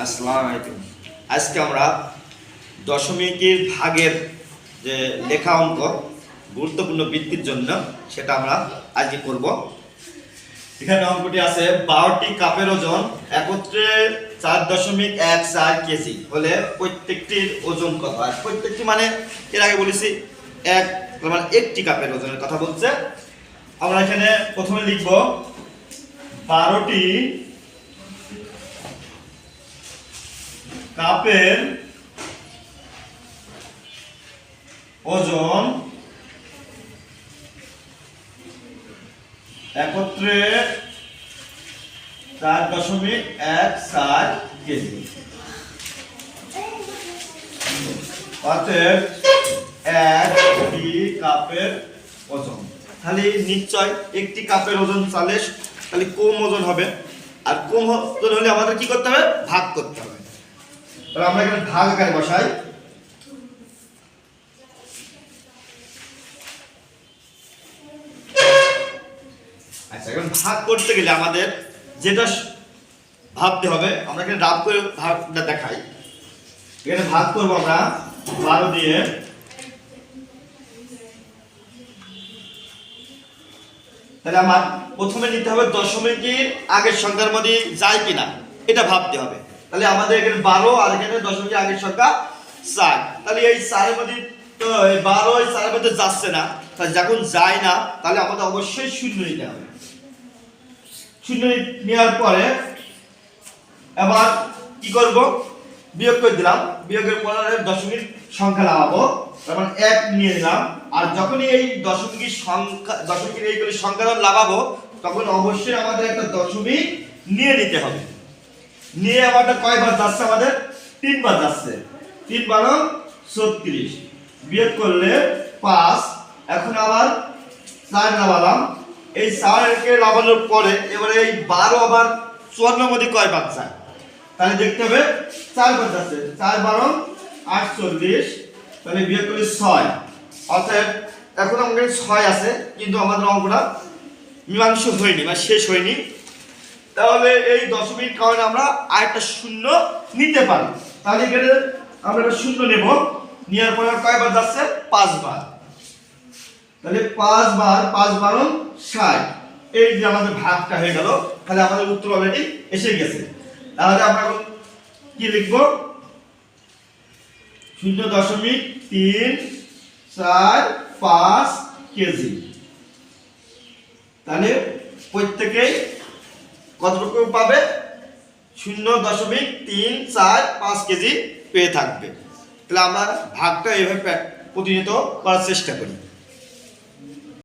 আসসালামু আলাইকুম। আজকে আমরা দশমিকের ভাগের যে লেখা অঙ্ক গুরুত্বপূর্ণ বৃত্তির জন্য সেটা আমরা আজকে করব। এখানে অঙ্কটি আছে 12টি কাপের ওজন একত্রে 4.14 কেজি হলে প্রত্যেকটির ওজন কত? আর প্রত্যেকটি মানে এর আগে বলেছি এক মানে একটি কাপের ওজনের কথা বলছে। আমরা এখানে প্রথমে লিখব 12টি কাপের ওজন একত্রে 4.14 কেজি। অতএব একটি কাপের ওজন, তাহলে নিশ্চয় একটি কাপের ওজন চালে তাহলে কম ওজন হবে, আর কম ওজন হলে আমাদের কি করতে হবে? ভাগ করতে হবে। তাহলে আমরা এখানে ভাগ আকারে বসাই। আচ্ছা, এখন ভাগ করতে গেলে আমাদের যেটা ভাবতে হবে, আমরা এখানে রাব করে ভাগটা দেখাই। এখানে ভাগ করব আমরা 12 দিয়ে। তাহলে আমার প্রথমে নিতে হবে দশমিকের আগের সংখ্যার মধ্যে যায় কিনা এটা ভাবতে হবে। তাহলে আমাদের এখানে 12 আর এখানে দশমিকের আগের সংখ্যা 4। তাহলে এই 4 এর মধ্যে তো এই 12 এই 4 এর মধ্যে যাচ্ছে না, তাহলে যখন যায় না তাহলে আমাদের অবশ্যই শূন্য নিতে হবে। শূন্য নেওয়ার পরে এবার কি করব? বিয়োগ করে দিলাম। বিয়োগের পরে দশমিক সংখ্যা লাগাবো, তারপর 1 নিয়ে নিলাম। আর যখনই এই দশমিকের সংখ্যা লাগাবো তখন অবশ্যই আমাদের একটা দশমিক নিয়ে নিতে হবে। নিয়ে আমাদের কয়বার যাচ্ছে? আমাদের 3 বার যাচ্ছে। 3 বার 36, বিয়োগ করলে 5। এখন আবার 4 লাগালাম। এই 4 কে লাগানোর পরে এবারে এই 12 আবার 54 মধ্যে কয়বার যায়? তাহলে দেখতে হবে 4 বার যাচ্ছে। 4 12 48, তাহলে বিয়োগ করলে 6। অর্থাৎ এখন আমাদের 6 আছে, কিন্তু আমাদের অঙ্কটা মীমাংস হয়নি বা শেষ হয়নি। তাহলে এই দশমিক কারণে আমরা আরেকটা শূন্য নিতে পারি। তাহলে এখানে আমরা একটা শূন্য নেব। নেওয়ার পরে কয়বার যাচ্ছে? 5 বার। তাহলে 5 বার 5 12 60। এই যে আমাদের ভাগটা হয়ে গেল, তাহলে আমাদের উত্তর অলরেডি এসে গেছে। তাহলে আমরা এখন কি লিখব? 0.345 কেজি। তাহলে প্রত্যেকেই কতটুকু পাবে? 0.345 কেজি পেয়ে থাকবে। তাহলে আমরা ভাগটা এইভাবে প্রতিনিয়ত করার চেষ্টা করি।